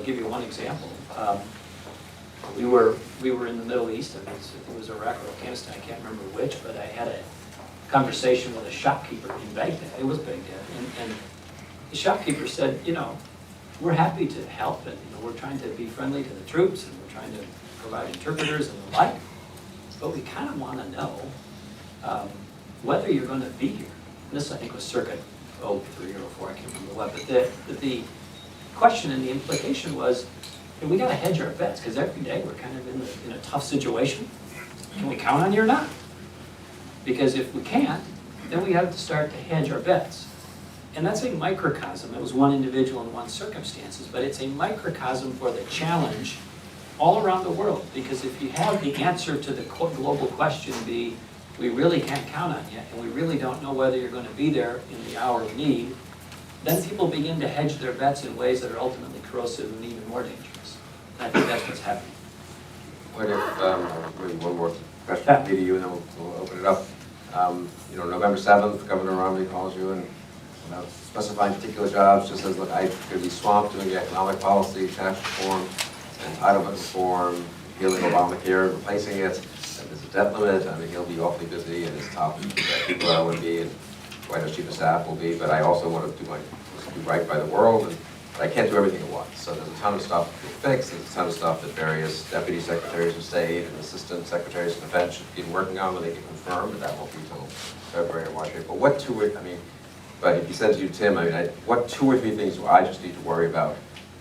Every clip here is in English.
give you one example. We were in the Middle East, and it was Iraq or Afghanistan, I can't remember which, but I had a conversation with a shopkeeper in Baghdad. It was Baghdad, and the shopkeeper said, you know, we're happy to help, and you know, we're trying to be friendly to the troops, and we're trying to provide interpreters and the like, but we kind of want to know whether you're going to be here. And this, I think, was circa 03 or 04, I can't remember what, but the question and the implication was, hey, we got to hedge our bets, because every day we're kind of in a tough situation. Can we count on you or not? Because if we can't, then we have to start to hedge our bets. And that's a microcosm. It was one individual in one circumstances, but it's a microcosm for the challenge all around the world. Because if you have the answer to the global question be, we really can't count on you, and we really don't know whether you're going to be there in the hour of need, then people begin to hedge their bets in ways that are ultimately corrosive and even more dangerous. And I think that's what's happening. What if, maybe one more question to you, and then we'll open it up. You know, November 7th, Governor Romney calls you and about specifying particular jobs, just says, look, I could be swamped doing the economic policy, tax reform, entitlement reform, healing Obamacare, replacing it, and there's a debt limit. I mean, he'll be awfully busy, and his top people I want to be, and White House Chief of Staff will be, but I also want to do right by the world, and but I can't do everything at once. So there's a ton of stuff to fix, there's a ton of stuff that various deputy secretaries of state and assistant secretaries of defense should be working on when they get confirmed, but that won't be until February or March, April. What two, I mean, but if you said to you, Tim, I mean, what 2 or 3 things do I just need to worry about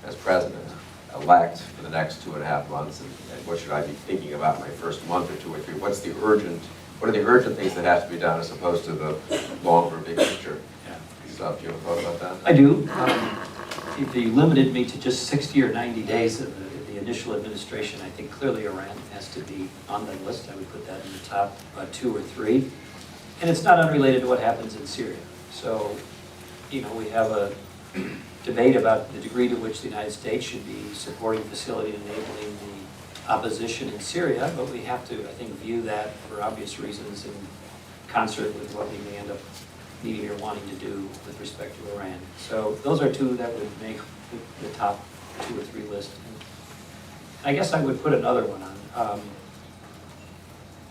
as president-elect for the next 2.5 months, and what should I be thinking about my first month or 2 or 3? What are the urgent things that have to be done as opposed to the longer, big picture stuff? Do you have a thought about that? I do. If you limited me to just 60 or 90 days of the initial administration, I think clearly Iran has to be on the list. I would put that in the top 2 or 3. And it's not unrelated to what happens in Syria. So, you know, we have a debate about the degree to which the United States should be supporting facility enabling the opposition in Syria, but we have to, I think, view that for obvious reasons in concert with what we may end up needing or wanting to do with respect to Iran. So those are 2 that would make the top 2 or 3 list. And I guess I would put another one on.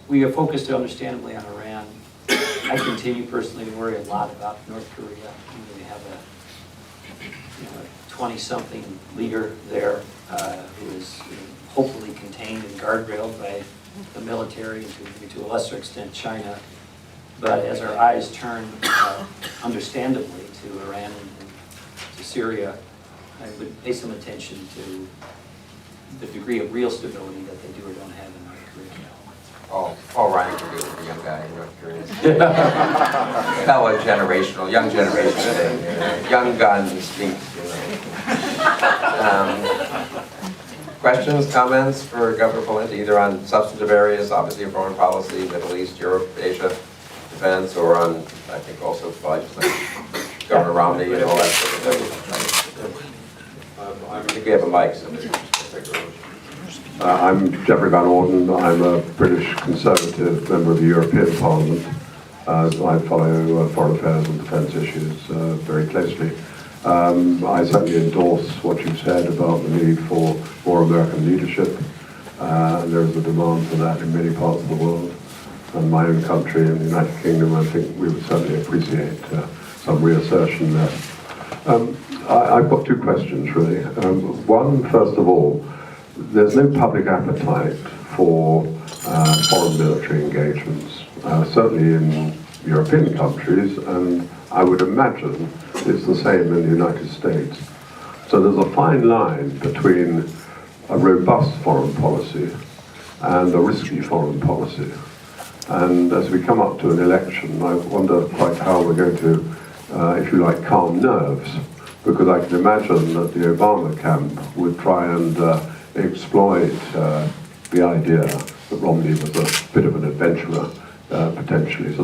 We are focused understandably on Iran. I continue personally to worry a lot about North Korea. We have a 20-something leader there who is hopefully contained and guardrailed by the military and to a lesser extent China. But as our eyes turn, understandably, to Iran and to Syria, I would pay some attention to the degree of real stability that they do or don't have in North Korea. Paul Ryan could be a young guy in North Korea. Fellow generational, young generation thing. Young guns, pink. Questions, comments for Governor Pawlenty, either on substantive areas, obviously foreign policy, Middle East, Europe, Asia, defense, or on, I think, also like Governor Romney and all that sort of thing. I think we have a mic, so I'm Geoffrey Van Orden. I'm a British Conservative member of the European Parliament. I follow foreign affairs and defence issues very closely. I certainly endorse what you've said about the need for more American leadership. There is a demand for that in many parts of the world. And my own country, in the United Kingdom, I think we would certainly appreciate some reassertion there. I've got 2 questions, really. One, first of all, there's no public appetite for foreign military engagements, certainly in European countries, and I would imagine it's the same in the United States. So there's a fine line between a robust foreign policy and a risky foreign policy. And as we come up to an election, I wonder quite how we're going to, if you like, calm nerves, because I can imagine that the Obama camp would try and exploit the idea that Romney was a bit of an adventurer, potentially. So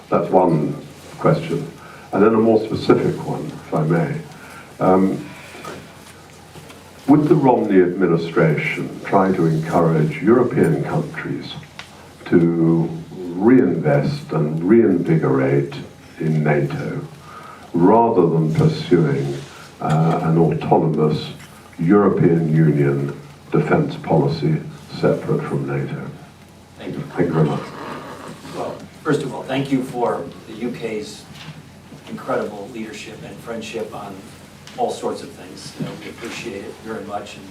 that's one question. And then a more specific one, if I may. Would the Romney administration try to encourage European countries to reinvest and reinvigorate in NATO rather than pursuing an autonomous European Union defence policy separate from NATO. Thank you. Thank you very much. Well, first of all, thank you for the UK's incredible leadership and friendship on all sorts of things. We appreciate it very much, and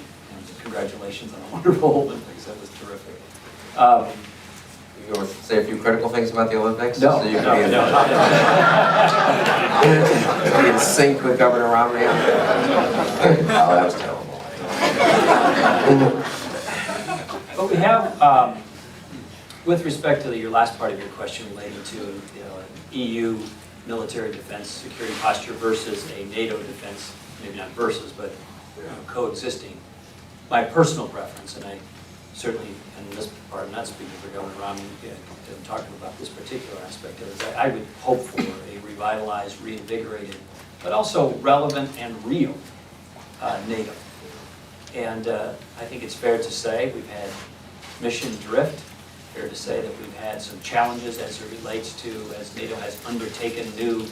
congratulations on a wonderful Olympics. That was terrific. You want to say a few critical things about the Olympics? No, So you no, can be in sync with Governor Romney? Oh, that was terrible. But we have, with respect to your last part of your question relating to EU military defense security posture versus a NATO defense, maybe not versus, but coexisting, my personal preference, and I certainly, in this part, I'm not speaking for Governor Romney, I'm talking about this particular aspect of it, I would hope for a revitalized, reinvigorated, but also relevant and real NATO. And I think it's fair to say we've had mission drift, fair to say that we've had some challenges as it relates to, as NATO has undertaken new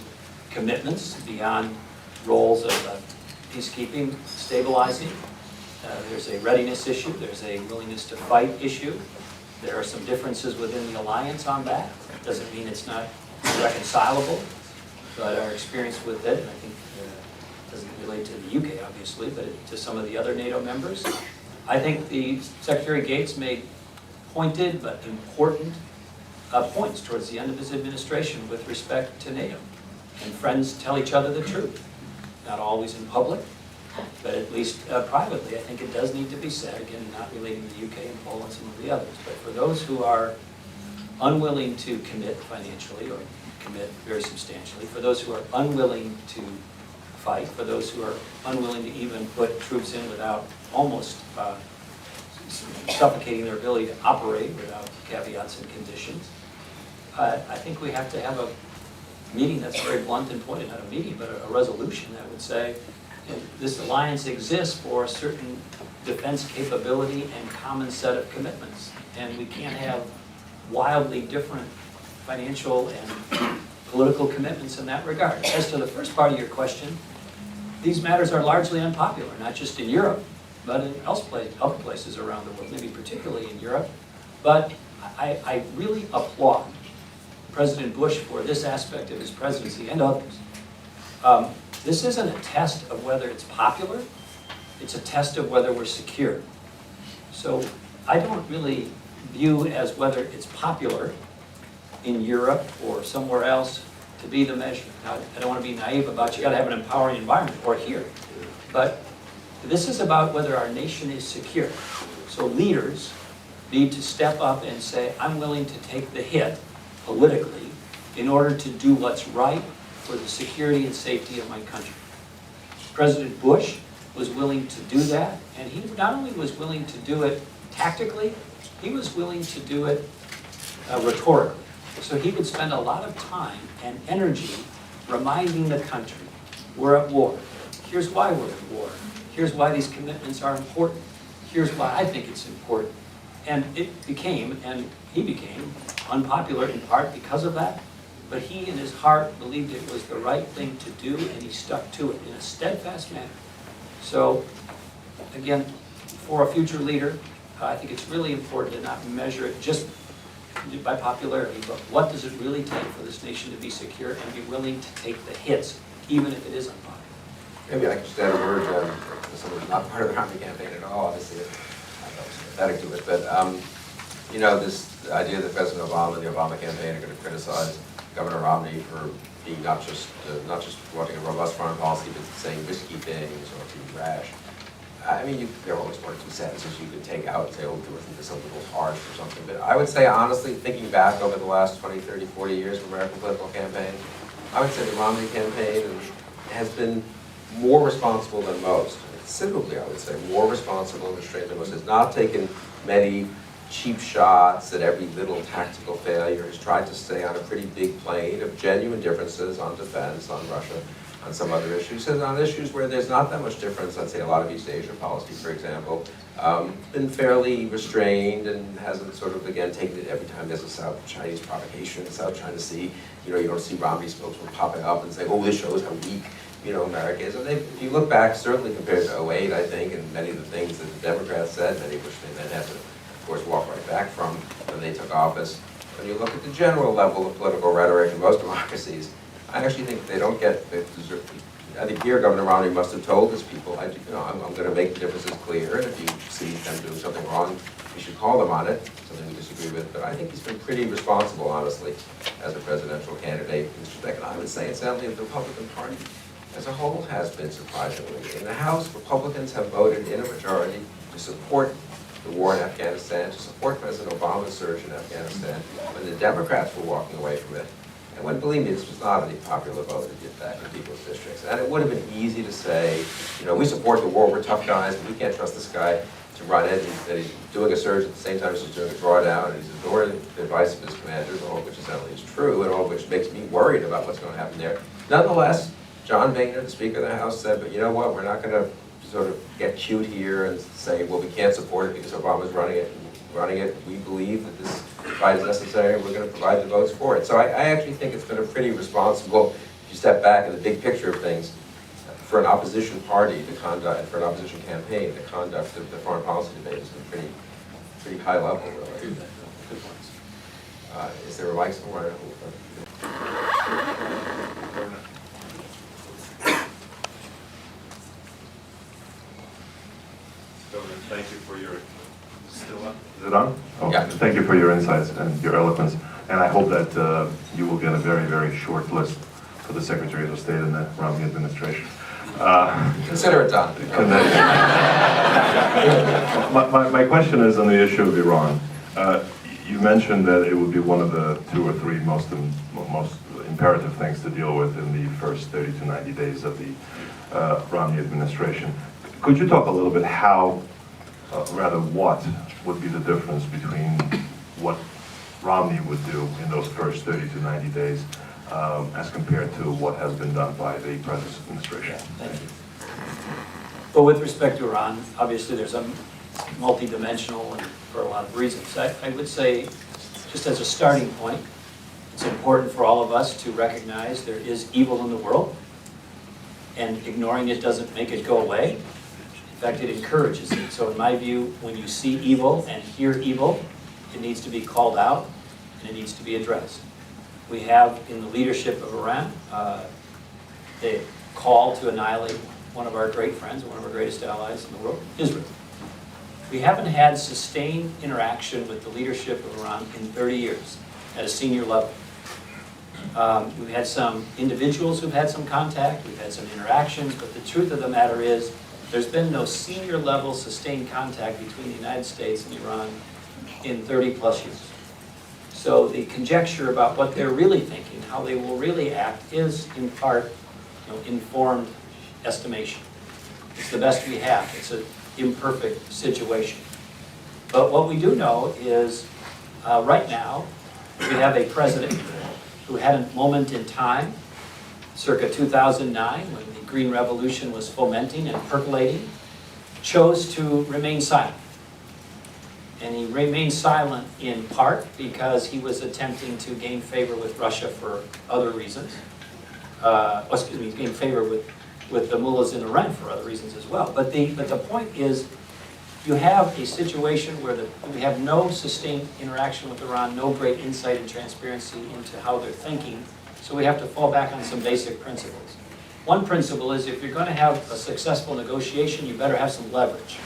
commitments beyond roles of peacekeeping, stabilizing. There's a readiness issue, there's a willingness to fight issue. There are some differences within the alliance on that. Doesn't mean it's not reconcilable, but our experience with it, and I think doesn't relate to the UK obviously, but to some of the other NATO members. I think the Secretary Gates made pointed but important points towards the end of his administration with respect to NATO. And friends tell each other the truth. Not always in public, but at least privately. I think it does need to be said, again, not relating to the UK and Poland and some of the others, but for those who are unwilling to commit financially or commit very substantially, for those who are unwilling to fight, for those who are unwilling to even put troops in without almost suffocating their ability to operate without caveats and conditions. I think we have to have a meeting that's very blunt and pointed, not a meeting, but a resolution that would say, this alliance exists for a certain defense capability and common set of commitments. And we can't have wildly different financial and political commitments in that regard. As to the first part of your question, these matters are largely unpopular, not just in Europe, but in other places around the world, maybe particularly in Europe. But I really applaud President Bush for this aspect of his presidency and others. This isn't a test of whether it's popular, it's a test of whether we're secure. So I don't really view as whether it's popular in Europe or somewhere else to be the measure. Now, I don't want to be naive about you got to have an empowering environment, or here. But this is about whether our nation is secure. So leaders need to step up and say, I'm willing to take the hit politically in order to do what's right for the security and safety of my country. President Bush was willing to do that, and he not only was willing to do it tactically, he was willing to do it rhetorically. So he would spend a lot of time and energy reminding the country, we're at war. Here's why we're at war. Here's why these commitments are important. Here's why I think it's important. And it became, and he became, unpopular in part because of that. But he, in his heart, believed it was the right thing to do, and he stuck to it in a steadfast manner. So, again, for a future leader, I think it's really important to not measure it just by popularity, but what does it really take for this nation to be secure and be willing to take the hits, even if it is unpopular. Maybe I could just add a word to someone who's not part of the Romney campaign at all, obviously, I'm not sympathetic to it, but you know, this idea that President Obama and the Obama campaign are going to criticize Governor Romney for being not just wanting a robust foreign policy, but saying risky things or being rash. I mean, there are always one or two sentences you could take out and say, oh, there wasn't this a little harsh or something. But I would say, honestly, thinking back over the last 20, 30, 40 years of American political campaign, I would say the Romney campaign has been more responsible than most. Considerably, I would say, more responsible and restrained than most. Has not taken many cheap shots at every little tactical failure. Has tried to stay on a pretty big plane of genuine differences on defense, on Russia, on some other issues, and on issues where there's not that much difference, let's say a lot of East Asia policy, for example, been fairly restrained and hasn't sort of, again, taken it every time there's a South Chinese provocation in the South China Sea. You know, you don't see Romney spokesmen popping up and saying, oh, this shows how weak America is. And if you look back, certainly compared to '08, I think, and many of the things that the Democrats said, many of which they then had to, of course, walk right back from when they took office. When you look at the general level of political rhetoric in most democracies, I actually think they don't get the deserve. I think here Governor Romney must have told his people, I'm going to make the differences clear, and if you see them doing something wrong, you should call them on it, something we disagree with. But I think he's been pretty responsible, honestly, as a presidential candidate in this respect. And I would say, incidentally, the Republican Party as a whole has been surprisingly. In the House, Republicans have voted in a majority to support the war in Afghanistan, to support President Obama's surge in Afghanistan, when the Democrats were walking away from it. And when, believe me, this was not a popular vote to get back in people's districts. And it would have been easy to say, we support the war, we're tough guys, and we can't trust this guy to run it, that he's doing a surge at the same time as he's doing a drawdown, and he's ignoring the advice of his commanders, all of which essentially is true, and all of which makes me worried about what's going to happen there. Nonetheless, John Boehner, the Speaker of the House, said, but you know what, we're not going to sort of get cute here and say, well, we can't support it because Obama's running it. We believe that this fight is necessary, and we're going to provide the votes for it. So I actually think it's been a pretty responsible, if you step back in the big picture of things, for an opposition party, the conduct, and for an opposition campaign, the conduct of the foreign policy debate has been pretty high level, really. Good points. Is there a mic somewhere? Thank you for your, still up? Is it on? Oh, Yeah. Thank you for your insights and your eloquence. And I hope that you will get a very, very short list for the Secretary of State in the Romney administration. Consider it done. My question is on the issue of Iran. You mentioned that it would be one of the 2 or 3 most imperative things to deal with in the first 30 to 90 days of the Romney administration. Could you talk a little bit how, rather what, would be the difference between what Romney would do in those first 30 to 90 days as compared to what has been done by the present administration? Thank you. Well, with respect to Iran, obviously there's a multi-dimensional and for a lot of reasons. I would say, just as a starting point, it's important for all of us to recognize there is evil in the world, and ignoring it doesn't make it go away. In fact, it encourages it. So in my view, when you see evil and hear evil, it needs to be called out and it needs to be addressed. We have in the leadership of Iran the call to annihilate one of our great friends, one of our greatest allies in the world, Israel. We haven't had sustained interaction with the leadership of Iran in 30 years at a senior level. We've had some individuals who've had some contact, we've had some interactions, but the truth of the matter is there's been no senior level sustained contact between the United States and Iran in 30 plus years. So the conjecture about what they're really thinking, how they will really act, is in part informed estimation. It's the best we have. It's an imperfect situation. But what we do know is right now we have a president who had a moment in time, circa 2009, when the Green Revolution was fomenting and percolating, chose to remain silent. And he remained silent in part because he was attempting to gain favor with Russia for other reasons. Gain favor with the mullahs in Iran for other reasons as well. But the point is, you have a situation where we have no sustained interaction with Iran, no great insight and transparency into how they're thinking, so we have to fall back on some basic principles. One principle is if you're going to have a successful negotiation, you better have some leverage.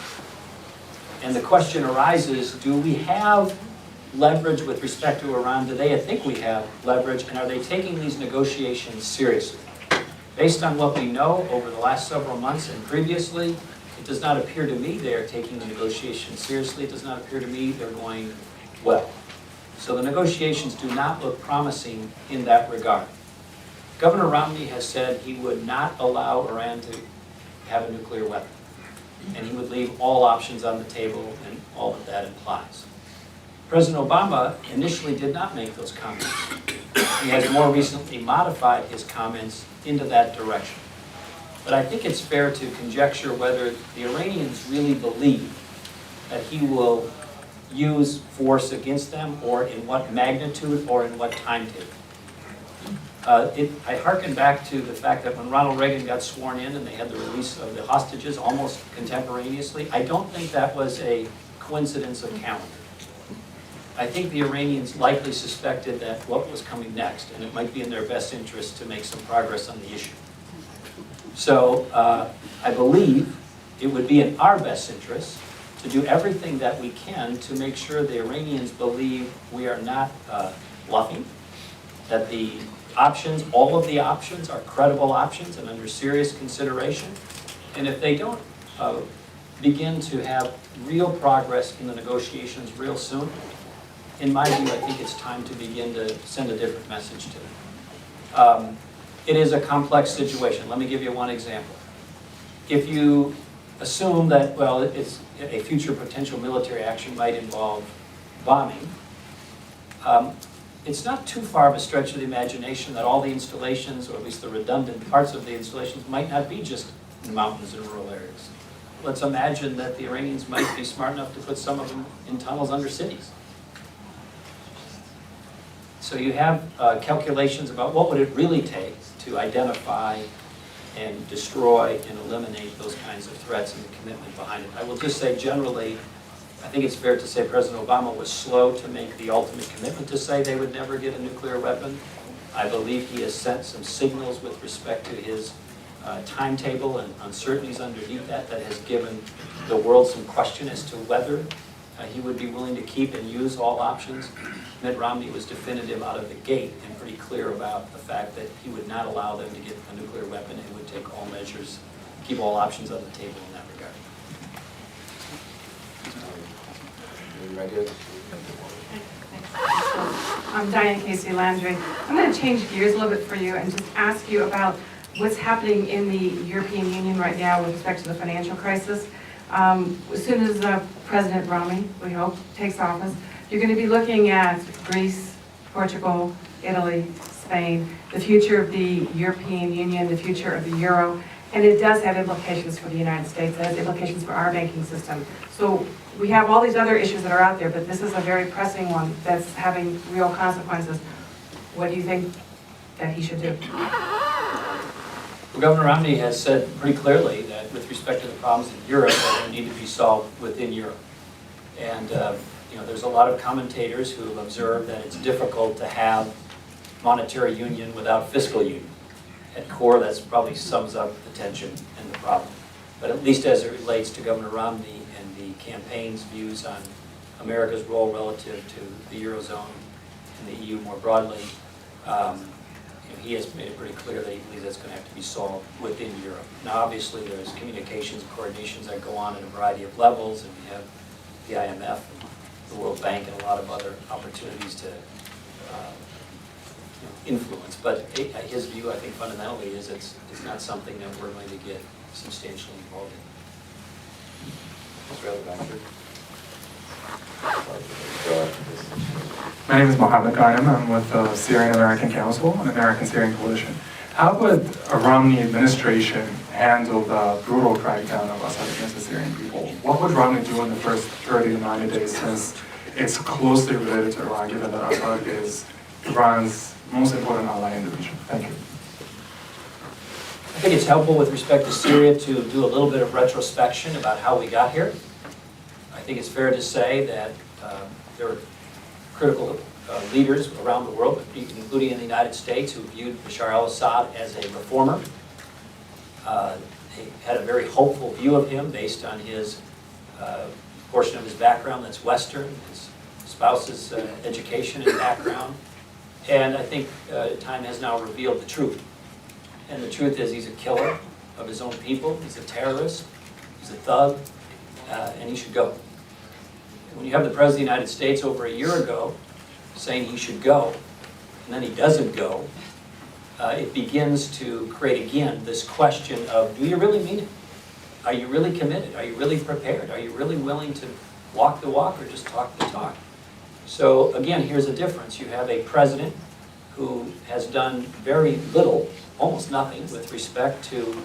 And the question arises, do we have leverage with respect to Iran? Do they think we have leverage, and are they taking these negotiations seriously? Based on what we know over the last several months and previously, it does not appear to me they are taking the negotiations seriously. It does not appear to me they're going well. So the negotiations do not look promising in that regard. Governor Romney has said he would not allow Iran to have a nuclear weapon, and he would leave all options on the table and all that that implies. President Obama initially did not make those comments. He has more recently modified his comments into that direction. But I think it's fair to conjecture whether the Iranians really believe that he will use force against them, or in what magnitude, or in what timetable. I hearken back to the fact that when Ronald Reagan got sworn in and they had the release of the hostages almost contemporaneously, I don't think that was a coincidence of calendar. I think the Iranians likely suspected that what was coming next, and it might be in their best interest to make some progress on the issue. So I believe it would be in our best interest to do everything that we can to make sure the Iranians believe we are not bluffing, that the options, all of the options are credible options and under serious consideration. And if they don't begin to have real progress in the negotiations real soon, in my view, I think it's time to begin to send a different message to them. It is a complex situation. Let me give you one example. If you assume that, well, it's a future potential military action might involve bombing, it's not too far of a stretch of the imagination that all the installations, or at least the redundant parts of the installations, might not be just in mountains and rural areas. Let's imagine that the Iranians might be smart enough to put some of them in tunnels under cities. So you have calculations about what would it really take to identify and destroy and eliminate those kinds of threats and the commitment behind it. I will just say generally, I think it's fair to say President Obama was slow to make the ultimate commitment to say they would never get a nuclear weapon. I believe he has sent some signals with respect to his timetable and uncertainties underneath that has given the world some question as to whether he would be willing to keep and use all options. Mitt Romney was definitive out of the gate and pretty clear about the fact that he would not allow them to get a nuclear weapon and would take all measures, keep all options on the table in that regard. Right here. I'm Diane Casey Landry. I'm going to change gears a little bit for you and just ask you about what's happening in the European Union right now with respect to the financial crisis. As soon as President Romney, we hope, takes office, you're going to be looking at Greece, Portugal, Italy, Spain, the future of the European Union, the future of the euro, and it does have implications for the United States. It has implications for our banking system. So we have all these other issues that are out there, but this is a very pressing one that's having real consequences. What do you think that he should do? Well, Governor Romney has said pretty clearly that with respect to the problems in Europe, they need to be solved within Europe. And there's a lot of commentators who have observed that it's difficult to have monetary union without fiscal union. At core, that probably sums up the tension and the problem. But at least as it relates to Governor Romney and the campaign's views on America's role relative to the Eurozone and the EU more broadly, he has made it pretty clear that he believes that's going to have to be solved within Europe. Now, obviously, there's communications and coordinations that go on at a variety of levels, and we have the IMF, and the World Bank, and a lot of other opportunities to influence. But his view, I think, fundamentally is it's not something that we're going to get substantially involved in. Mr. Elder, My name is Mohammed Ghanem. I'm with the Syrian American Council and American Syrian Coalition. How would a Romney administration handle the brutal crackdown of Assad against the Syrian people? What would Romney do in the first 30 to 90 days, since it's closely related to Iran, given that Assad is Iran's most important ally in the region? Thank you. I think it's helpful with respect to Syria to do a little bit of retrospection about how we got here. I think it's fair to say that there are critical leaders around the world, including in the United States, who viewed Bashar al-Assad as a reformer. They had a very hopeful view of him based on his portion of his background that's Western, his spouse's education and background. And I think time has now revealed the truth. And the truth is he's a killer of his own people, he's a terrorist, he's a thug, and he should go. When you have the President of the United States over a year ago saying he should go, and then he doesn't go, it begins to create again this question of, do you really mean it? Are you really committed? Are you really prepared? Are you really willing to walk the walk or just talk the talk? So again, here's a difference. You have a president who has done very little, almost nothing, with respect to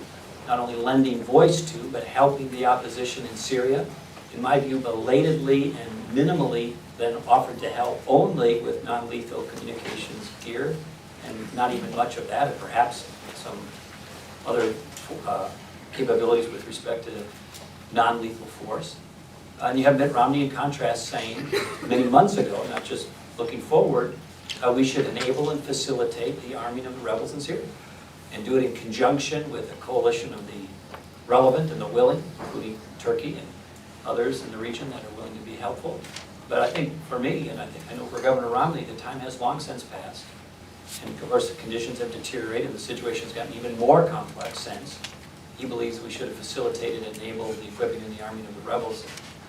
not only lending voice to, but helping the opposition in Syria. In my view, belatedly and minimally then offered to help only with non-lethal communications gear and not even much of that, and perhaps some other capabilities with respect to non-lethal force. And you have Mitt Romney in contrast saying many months ago, not just looking forward, we should enable and facilitate the arming of the rebels in Syria and do it in conjunction with a coalition of the relevant and the willing, including Turkey and others in the region that are willing to be helpful. But I think for me, and I know for Governor Romney, the time has long since passed. And of course, the conditions have deteriorated and the situation's gotten even more complex since. He believes we should have facilitated and enabled the equipping and the arming of the rebels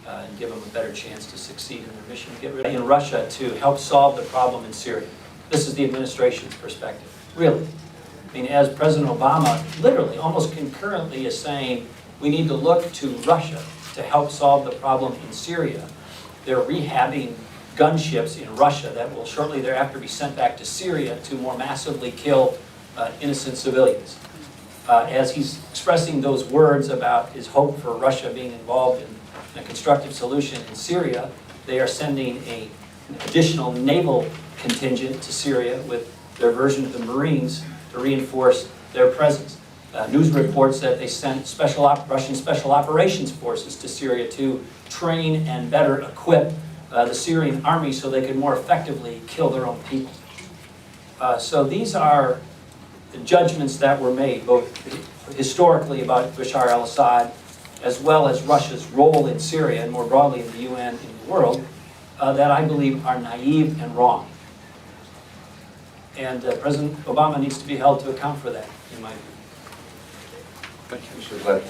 and give them a better chance to succeed in their mission to get rid of in Russia to help solve the problem in Syria. This is the administration's perspective, really. I mean, as President Obama literally, almost concurrently is saying, we need to look to Russia to help solve the problem in Syria. They're rehabbing gunships in Russia that will shortly thereafter be sent back to Syria to more massively kill innocent civilians. As he's expressing those words about his hope for Russia being involved in a constructive solution in Syria, they are sending an additional naval contingent to Syria with their version of the Marines to reinforce their presence. News reports that they sent Russian special operations forces to Syria to train and better equip the Syrian army so they could more effectively kill their own people. So these are the judgments that were made, both historically about Bashar al-Assad, as well as Russia's role in Syria and more broadly in the UN and the world, that I believe are naive and wrong. And President Obama needs to be held to account for that, in my view. We should let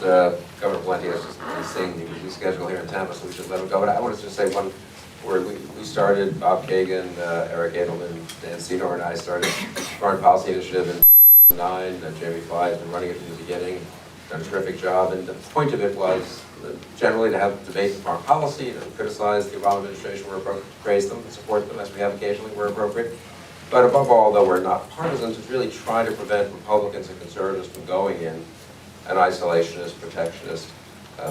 Governor Pawlenty, he's saying he was scheduled here in Tampa, so we should let him go. But I want to just say one word. We started, Bob Kagan, Eric Edelman, Dan Senor, and I started Foreign Policy Initiative in 2009. Jamie Fly has been running it from the beginning, done a terrific job. And the point of it was generally to have debate in foreign policy and criticize the Obama administration where appropriate, praise them, support them as we have occasionally where appropriate. But above all, though we're not partisans, is really try to prevent Republicans and conservatives from going in an isolationist, protectionist,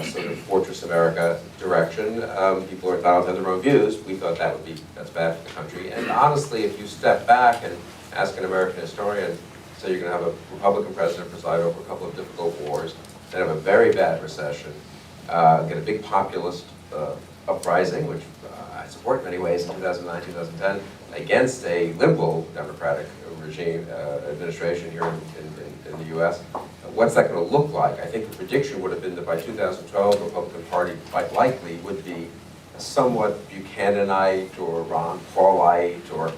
sort of Fortress America direction. People are entitled to have their own views. We thought that's bad for the country. And honestly, if you step back and ask an American historian, say you're going to have a Republican president preside over a couple of difficult wars, then have a very bad recession, get a big populist uprising, which I support in many ways in 2009, 2010, against a liberal Democratic regime, administration here in the U.S. What's that going to look like? I think the prediction would have been that by 2012, the Republican Party quite likely would be a somewhat Buchananite or Ron Paulite or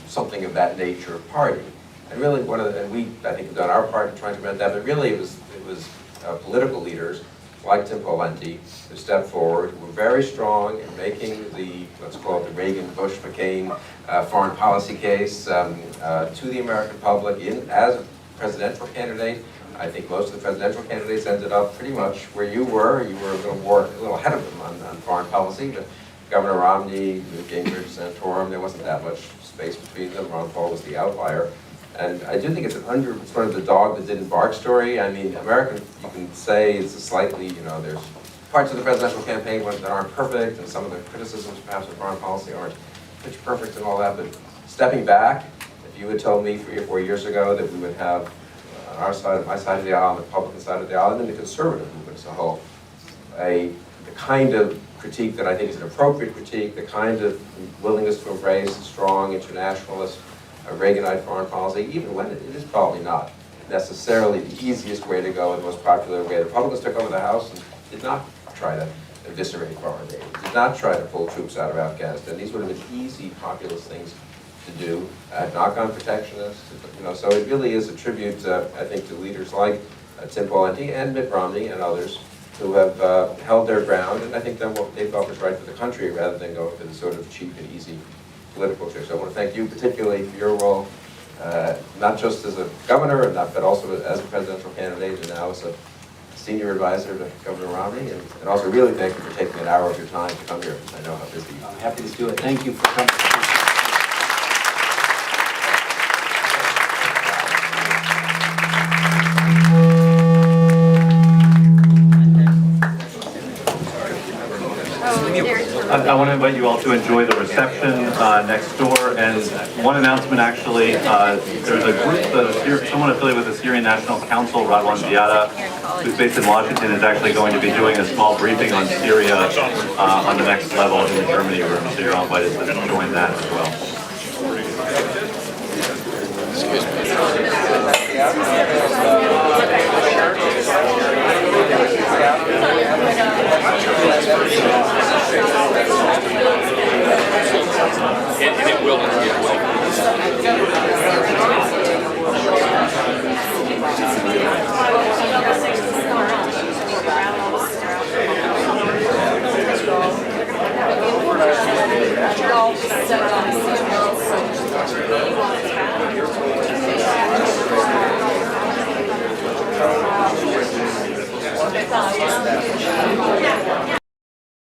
something of that nature party. And really, I think, have done our part in trying to prevent that. But really, it was political leaders like Tim Pawlenty who stepped forward, who were very strong in making the, let's call it the Reagan-Bush-McCain foreign policy case to the American public as a presidential candidate. I think most of the presidential candidates ended up pretty much where you were. You were a little ahead of them on foreign policy. But Governor Romney, Gingrich, Santorum, there wasn't that much space between them. Ron Paul was the outlier. And I do think it's sort of the dog that didn't bark story. I mean, you can say it's a slightly, there's parts of the presidential campaign that aren't perfect, and some of the criticisms perhaps of foreign policy aren't pitch perfect and all that, but stepping back, if you had told me 3 or 4 years ago that we would have on our side, my side of the aisle, on the Republican side of the aisle, and then the conservative movement as a whole, the kind of critique that I think is an appropriate critique, the kind of willingness to embrace strong internationalist, Reaganite foreign policy, even when it is probably not necessarily the easiest way to go, the most popular way. The Republicans took over the House and did not try to eviscerate foreign aid, did not try to pull troops out of Afghanistan. These would have been easy, populist things to do, knock on protectionists, so it really is a tribute, I think, to leaders like Tim Pawlenty and Mitt Romney and others who have held their ground, and I think done what they thought was right for the country rather than going for the sort of cheap and easy political tricks. I want to thank you particularly for your role, not just as a governor, but also as a presidential candidate and now as a senior advisor to Governor Romney, and also really thank you for taking an hour of your time to come here, because I know how busy you are. I'm happy to do it. Thank you for coming. I want to invite you all to enjoy the reception next door. And one announcement, actually, there's a group, someone affiliated with the Syrian National Council, Radwan Ziada, who's based in Washington, is actually going to be doing a small briefing on Syria on the next level in the Germany room. So you're all invited to join that as well. And it will get well. So